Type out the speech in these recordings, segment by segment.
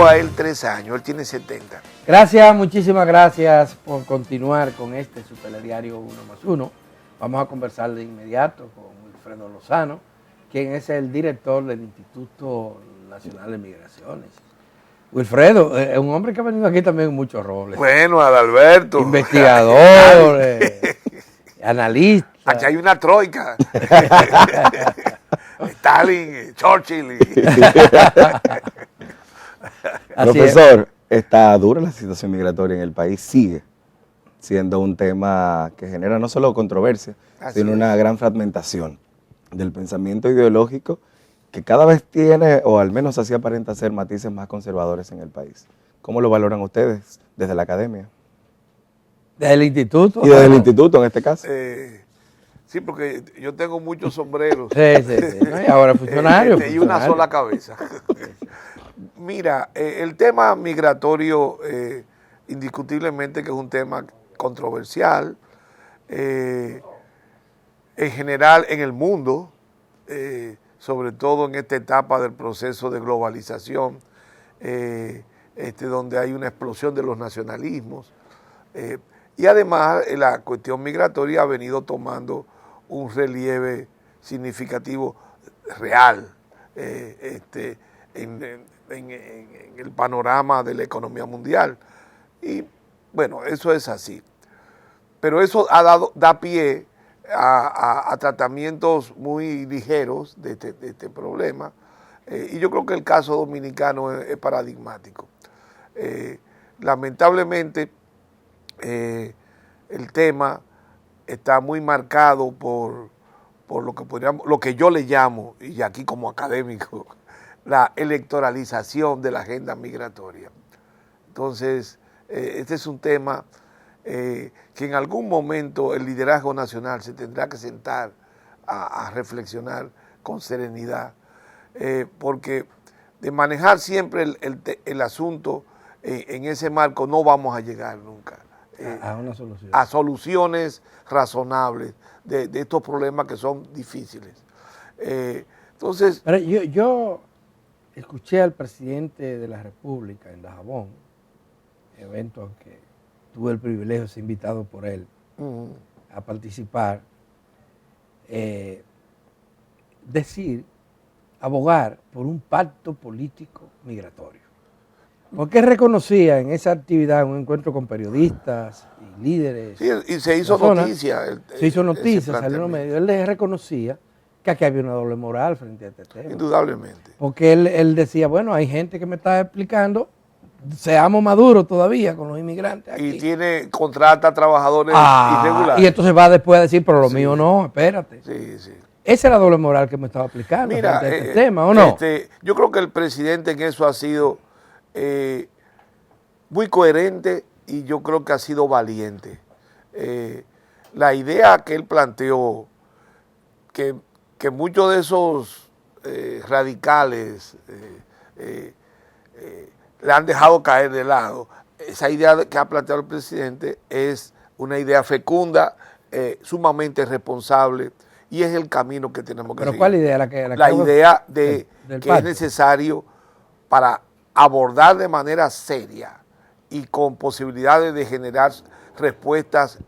a él 3 años, él tiene 70. Gracias, muchísimas gracias por continuar con este Superdiario 1+1. Vamos a conversar de inmediato con Wilfredo Lozano, quien es el director del Instituto Nacional de Migraciones. Wilfredo, es un hombre que ha venido aquí también en muchos roles. Bueno, Adalberto. Investigador, analista. Aquí hay una troika. Stalin, Churchill. Profesor, está dura la situación migratoria en el país, sigue siendo un tema que genera no solo controversia, sino una gran fragmentación del pensamiento ideológico que cada vez tiene, o al menos así aparenta ser, matices más conservadores en el país. ¿Cómo lo valoran ustedes desde la academia? ¿Desde el instituto? Y desde el instituto en este caso. Sí, porque yo tengo muchos sombreros. Sí. ¿No? Y ahora funcionario. Y una sola cabeza. Mira, el tema migratorio, indiscutiblemente que es un tema controversial, en general en el mundo, sobre todo en esta etapa del proceso de globalización, donde hay una explosión de los nacionalismos. Y además la cuestión migratoria ha venido tomando un relieve significativo real en el panorama de la economía mundial. Y bueno, eso es así. Pero eso da pie a tratamientos muy ligeros de este problema. Y yo creo que el caso dominicano es paradigmático. Lamentablemente, el tema está muy marcado por lo que yo le llamo, y aquí como académico, la electoralización de la agenda migratoria. Entonces, este es un tema que en algún momento el liderazgo nacional se tendrá que sentar a reflexionar con serenidad, porque de manejar siempre el asunto en ese marco no vamos a llegar nunca a una solución. A soluciones razonables de estos problemas que son difíciles. Entonces, pero yo escuché al presidente de la República en Dajabón, evento en que tuve el privilegio de ser invitado por él a participar, abogar por un pacto político migratorio. Porque reconocía en esa actividad, un encuentro con periodistas y líderes. Sí, y se hizo noticia. Se hizo noticia, salió en los medios. Él les reconocía que aquí había una doble moral frente a este tema. Indudablemente. Porque él decía, bueno, hay gente que me está explicando, seamos maduros todavía con los inmigrantes aquí. Y contrata trabajadores irregulares. Y entonces va después a decir, pero lo mío no, espérate. Sí. Esa es la doble moral que me estaba explicando. Mira, frente a este tema, ¿o no? Yo creo que el presidente en eso ha sido muy coherente y yo creo que ha sido valiente. La idea que él planteó, que muchos de esos radicales le han dejado caer de lado, esa idea que ha planteado el presidente es una idea fecunda, sumamente responsable, y es el camino que tenemos que seguir. ¿Pero cuál idea? La idea de que es necesario para abordar de manera seria y con posibilidades de generar respuestas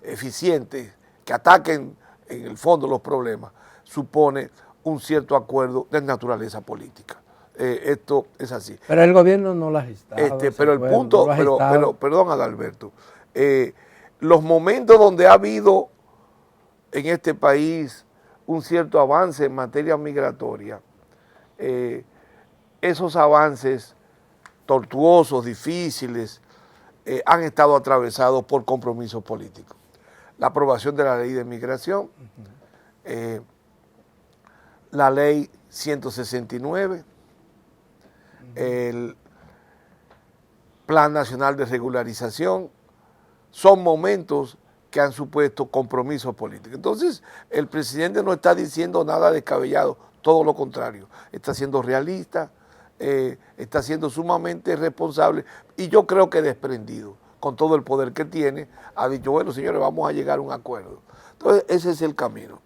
eficientes que ataquen en el fondo los problemas, supone un cierto acuerdo de naturaleza política. Esto es así. Pero el gobierno no lo ha gestado. Pero el punto, perdón, Adalberto, los momentos donde ha habido en este país un cierto avance en materia migratoria, esos avances tortuosos, difíciles, han estado atravesados por compromisos políticos. La aprobación de la ley de migración, la ley 169, el Plan Nacional de Regularización, son momentos que han supuesto compromisos políticos. Entonces, el presidente no está diciendo nada descabellado, todo lo contrario, está siendo realista, está siendo sumamente responsable y yo creo que desprendido, con todo el poder que tiene, ha dicho, bueno, señores, vamos a llegar a un acuerdo. Entonces, ese es el camino.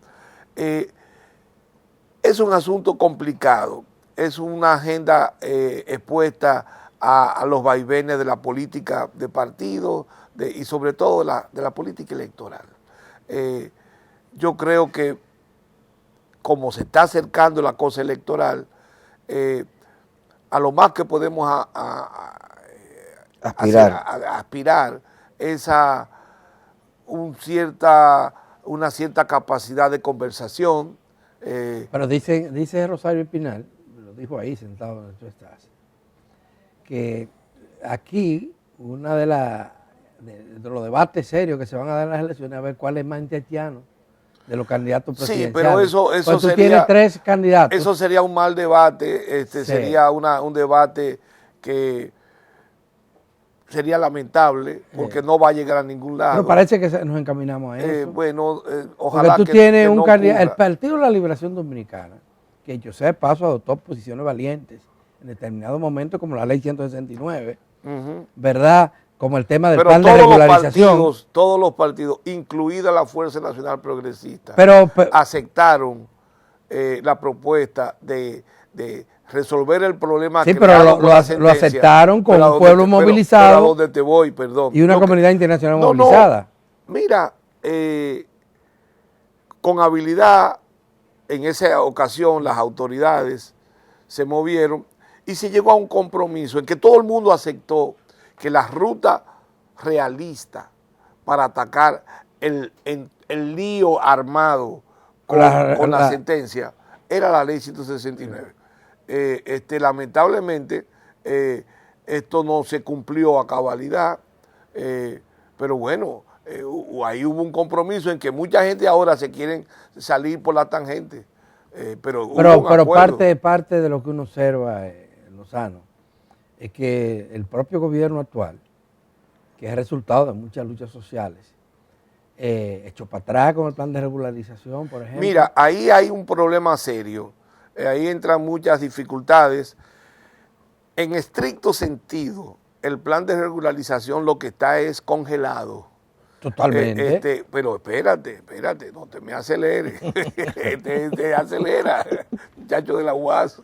Es un asunto complicado. es una agenda expuesta a los vaivenes de la política de partido y sobre todo de la política electoral. Yo creo que como se está acercando la cosa electoral, a lo más que podemos aspirar es a una cierta capacidad de conversación. Pero dice Rosario Espinal, lo dijo ahí sentado donde tú estás, que aquí uno de los debates serios que se van a dar en las elecciones es a ver cuál es más intestiano de los candidatos presidenciales. Sí, pero eso pues tú sería... tienes 3 candidatos. Eso sería un mal debate, sí. Sería un debate que sería lamentable porque no va a llegar a ningún lado. Pero parece que nos encaminamos a eso. Bueno, ojalá porque tú tienes un no candidato, ocurra. el Partido de la Liberación Dominicana, que yo sé de paso adoptó posiciones valientes en determinado momento, como la ley 169, ¿verdad? Como el tema del plan de regularización. Todos los partidos, incluida la Fuerza Nacional Progresista, pero aceptaron la propuesta de resolver el problema. Sí, pero lo aceptaron con un pueblo movilizado. Pero a donde te voy, perdón. Y una comunidad internacional movilizada. Mira, con habilidad, en esa ocasión las autoridades se movieron y se llegó a un compromiso en que todo el mundo aceptó que la ruta realista para atacar el lío armado con la sentencia era la ley 169. Lamentablemente, esto no se cumplió a cabalidad, pero bueno, ahí hubo un compromiso en que mucha gente ahora se quieren salir por la tangente. Pero parte de lo que uno observa, Lozano, es que el propio gobierno actual, que es resultado de muchas luchas sociales, echó para atrás con el plan de regularización, por ejemplo. Mira, ahí hay un problema serio, ahí entran muchas dificultades. En estricto sentido, el plan de regularización lo que está es congelado. Totalmente. Pero espérate, no te me aceleres, te acelera, muchacho de la UAS.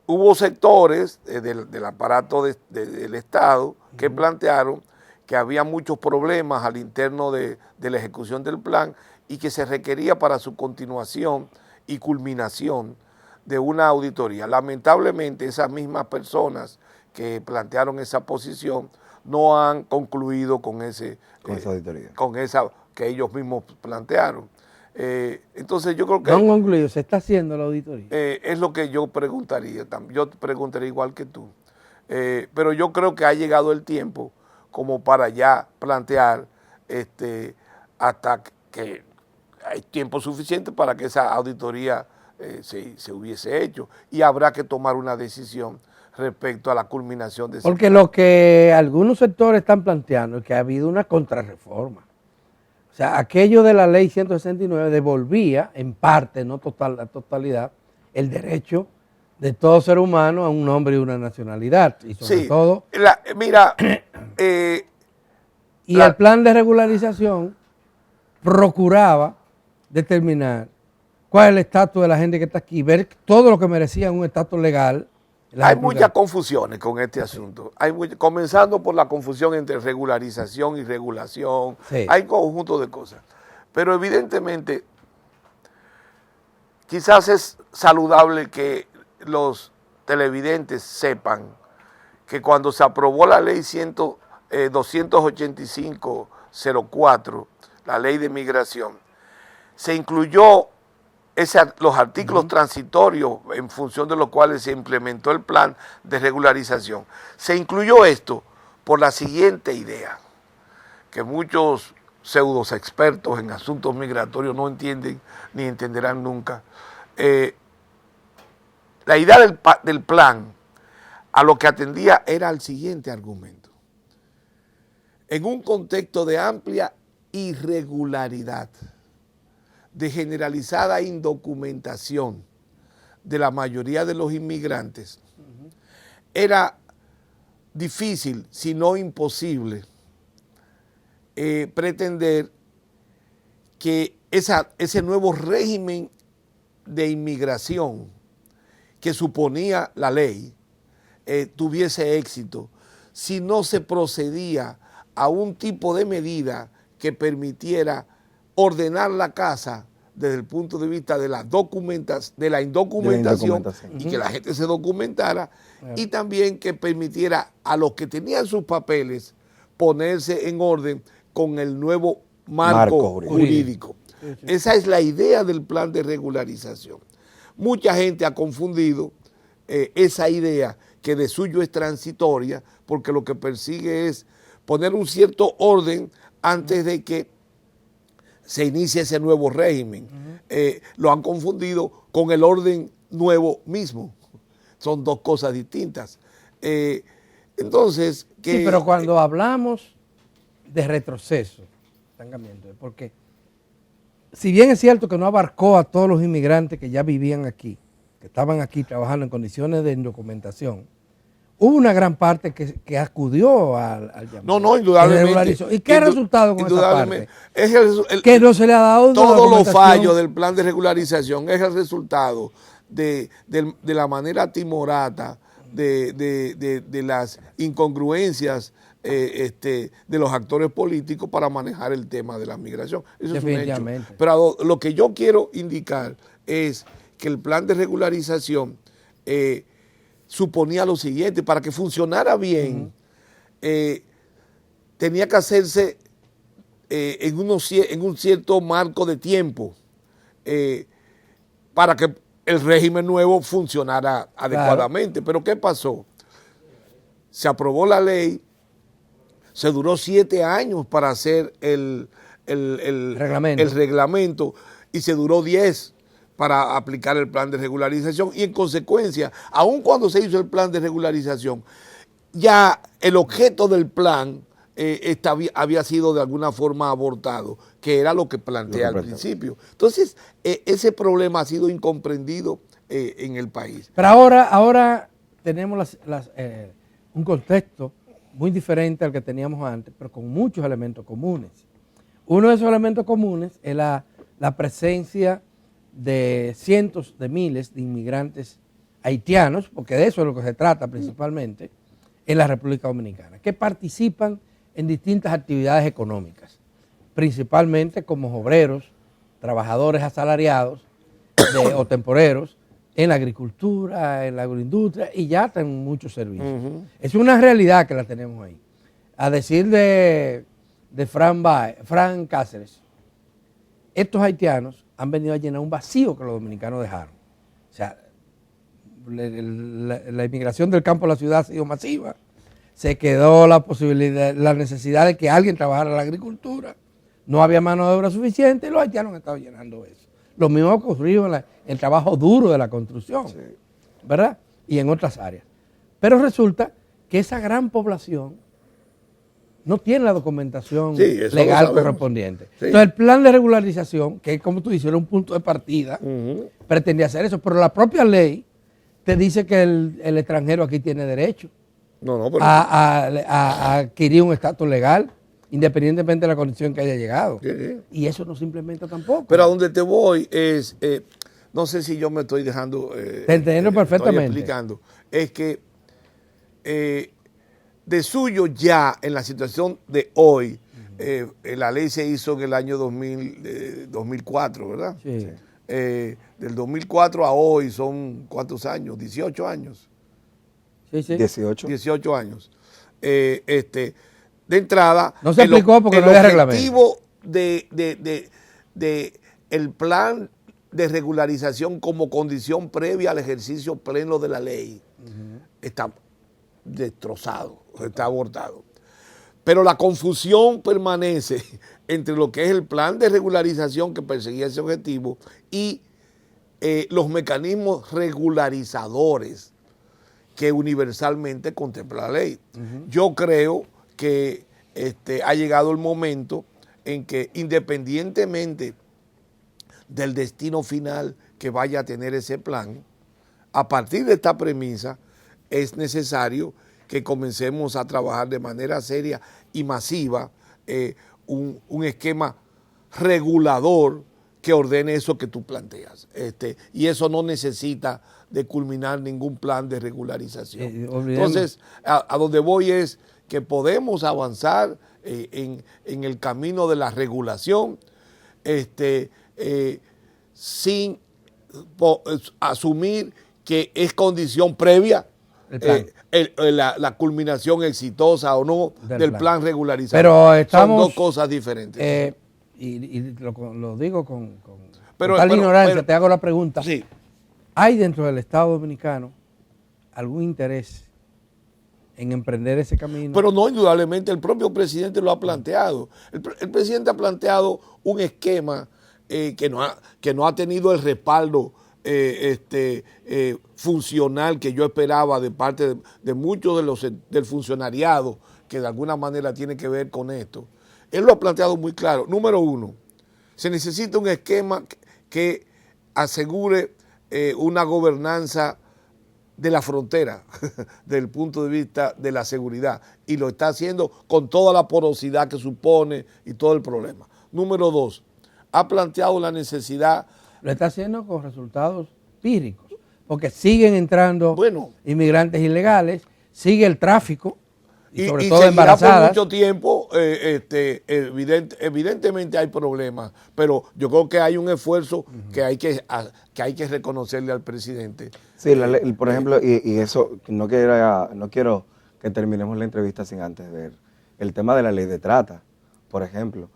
Hubo sectores del aparato del Estado que plantearon que había muchos problemas al interno de la ejecución del plan y que se requería para su continuación y culminación de una auditoría. Lamentablemente, esas mismas personas que plantearon esa posición no han concluido con esa auditoría, con esa que ellos mismos plantearon. Entonces yo creo que... No han concluido, se está haciendo la auditoría. Es lo que yo preguntaría, yo preguntaría igual que tú. Pero yo creo que ha llegado el tiempo como para ya plantear hasta que hay tiempo suficiente para que esa auditoría se hubiese hecho y habrá que tomar una decisión respecto a la culminación de ese Porque plan. lo que algunos sectores están planteando es que ha habido una contrarreforma. O sea, aquello de la ley 169 devolvía, en parte, no la totalidad, el derecho de todo ser humano a un nombre y una nacionalidad. Y sobre todo... el plan de regularización procuraba determinar cuál es el estatus de la gente que está aquí, ver todo lo que merecía un estatus legal. Hay muchas confusiones con este asunto, comenzando por la confusión entre regularización y regulación, hay un conjunto de cosas, pero evidentemente quizás es saludable que los televidentes sepan que cuando se aprobó la ley 285-04, la ley de migración, se incluyó los artículos transitorios en función de los cuales se implementó el plan de regularización. Se incluyó esto por la siguiente idea, que muchos pseudos expertos en asuntos migratorios no entienden ni entenderán nunca. La idea del plan a lo que atendía era el siguiente argumento. En un contexto de amplia irregularidad, de generalizada indocumentación de la mayoría de los inmigrantes, era difícil, si no imposible, pretender que ese nuevo régimen de inmigración que suponía la ley tuviese éxito si no se procedía a un tipo de medida que permitiera ordenar la casa desde el punto de vista de la indocumentación y que la gente se documentara, y también que permitiera a los que tenían sus papeles ponerse en orden con el nuevo marco jurídico. Esa es la idea del plan de regularización. Mucha gente ha confundido esa idea, que de suyo es transitoria, porque lo que persigue es poner un cierto orden antes de que se inicie ese nuevo régimen. Lo han confundido con el orden nuevo mismo. Son dos cosas distintas. Entonces, sí, pero cuando hablamos de retroceso, porque si bien es cierto que no abarcó a todos los inmigrantes que ya vivían aquí, que estaban aquí trabajando en condiciones de indocumentación, hubo una gran parte que acudió al llamado. No, indudablemente. ¿Y qué ha resultado con esa parte? Es que no se le ha dado todos los fallos del plan de regularización es el resultado de la manera timorata, de las incongruencias de los actores políticos para manejar el tema de la migración. Eso es un hecho. Pero lo que yo quiero indicar es que el plan de regularización suponía lo siguiente: para que funcionara bien, tenía que hacerse en un cierto marco de tiempo para que el régimen nuevo funcionara adecuadamente. Pero ¿qué pasó? Se aprobó la ley, se duró 7 años para hacer el reglamento y se duró 10 para aplicar el plan de regularización, y en consecuencia, aun cuando se hizo el plan de regularización, ya el objeto del plan había sido de alguna forma abortado, que era lo que plantea al principio. Entonces, ese problema ha sido incomprendido en el país. Pero ahora tenemos un contexto muy diferente al que teníamos antes, pero con muchos elementos comunes. Uno de esos elementos comunes es la presencia de cientos de miles de inmigrantes haitianos, porque de eso es lo que se trata principalmente, en la República Dominicana, que participan en distintas actividades económicas, principalmente como obreros, trabajadores asalariados o temporeros, en la agricultura, en la agroindustria y ya en muchos servicios. Es una realidad que la tenemos ahí. A decir de Fran Cáceres, estos haitianos han venido a llenar un vacío que los dominicanos dejaron. O sea, la inmigración del campo a la ciudad ha sido masiva. Se quedó la necesidad de que alguien trabajara en la agricultura. No había mano de obra suficiente y los haitianos han estado llenando eso. Lo mismo ha ocurrido en el trabajo duro de la construcción, ¿verdad? Y en otras áreas. Pero resulta que esa gran población no tiene la documentación legal correspondiente. Sí. Entonces el plan de regularización, que como tú dices, era un punto de partida, pretendía hacer eso, pero la propia ley te dice que el extranjero aquí tiene derecho a adquirir un estatus legal, independientemente de la condición que haya llegado. Y eso no se implementa tampoco. Pero a donde te voy es, no sé si yo me estoy dejando... te entiendo perfectamente. Estoy explicando. Es que de suyo ya en la situación de hoy, la ley se hizo en el año 2004, ¿verdad? Sí. Del 2004 a hoy son, ¿cuántos años? 18 años. Sí. 18 años. De entrada, no se aplicó porque no había reglamento. El objetivo de el plan de regularización como condición previa al ejercicio pleno de la ley está destrozado, está abortado. Pero la confusión permanece entre lo que es el plan de regularización que perseguía ese objetivo y los mecanismos regularizadores que universalmente contempla la ley. Yo creo que ha llegado el momento en que, independientemente del destino final que vaya a tener ese plan, a partir de esta premisa es necesario que comencemos a trabajar de manera seria y masiva un esquema regulador que ordene eso que tú planteas. Y eso no necesita de culminar ningún plan de regularización. Entonces, a donde voy es que podemos avanzar en el camino de la regulación sin asumir que es condición previa la culminación exitosa o no del plan regularizador. Pero estamos, son dos cosas diferentes. Y lo digo con total ignorancia, te hago la pregunta. Sí. ¿Hay dentro del Estado Dominicano algún interés en emprender ese camino? Pero no, indudablemente, el propio presidente lo ha planteado. El presidente ha planteado un esquema que no ha tenido el respaldo funcional que yo esperaba de parte de muchos del funcionariado que de alguna manera tiene que ver con esto. Él lo ha planteado muy claro. Número uno, se necesita un esquema que asegure una gobernanza de la frontera desde el punto de vista de la seguridad, y lo está haciendo con toda la porosidad que supone y todo el problema. Número dos, ha planteado la necesidad. Lo está haciendo con resultados pírricos, porque siguen entrando inmigrantes ilegales, sigue el tráfico, y sobre todo embarazadas. Por mucho tiempo, evidentemente hay problemas, pero yo creo que hay un esfuerzo que hay que reconocerle al presidente. Sí, por ejemplo, y eso, no quiero que terminemos la entrevista sin antes ver el tema de la ley de trata, por ejemplo.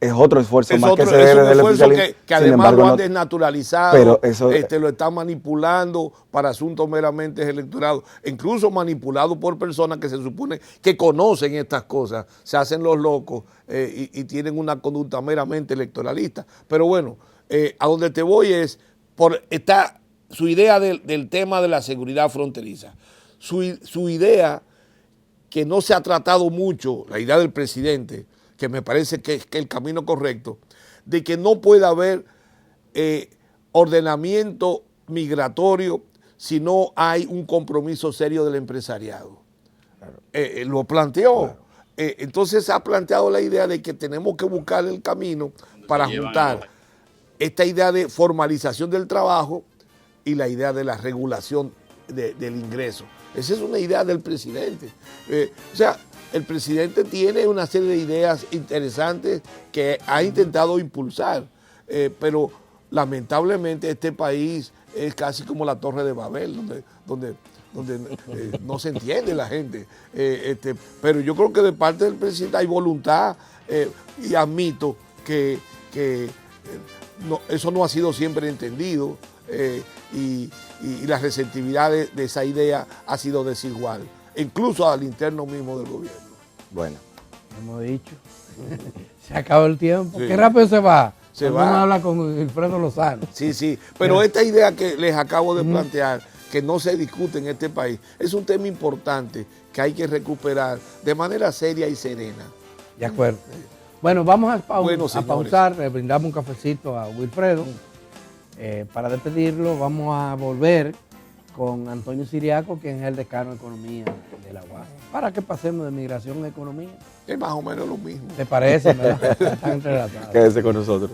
Es otro esfuerzo más que se debe del oficialismo. Que además lo han desnaturalizado, pero eso, lo están manipulando para asuntos meramente electorales, incluso manipulado por personas que se supone que conocen estas cosas, se hacen los locos y tienen una conducta meramente electoralista. Pero bueno, a donde te voy es, está su idea del tema de la seguridad fronteriza, su idea que no se ha tratado mucho, la idea del presidente, que me parece que es el camino correcto, de que no puede haber ordenamiento migratorio si no hay un compromiso serio del empresariado. Claro. Lo planteó. Claro. Entonces ha planteado la idea de que tenemos que buscar el camino para juntar esta idea de formalización del trabajo y la idea de la regulación del ingreso. Esa es una idea del presidente. O sea, el presidente tiene una serie de ideas interesantes que ha intentado impulsar, pero lamentablemente este país es casi como la Torre de Babel, donde no se entiende la gente. Pero yo creo que de parte del presidente hay voluntad y admito que eso no ha sido siempre entendido y la receptividad de esa idea ha sido desigual, incluso al interno mismo del gobierno. Bueno. Hemos dicho. Se acabó el tiempo. Sí. Qué rápido se va. Vamos a hablar con Wilfredo Lozano. Sí. Pero esta idea que les acabo de plantear, que no se discute en este país, es un tema importante que hay que recuperar de manera seria y serena. De acuerdo. Bueno, vamos a pausar, le brindamos un cafecito a Wilfredo. Para despedirlo, vamos a volver con Antonio Siriaco, quien es el decano de Economía de la UAS, para que pasemos de migración a economía. Es más o menos lo mismo. ¿Te parece? Están entrelazados. Quédese con nosotros.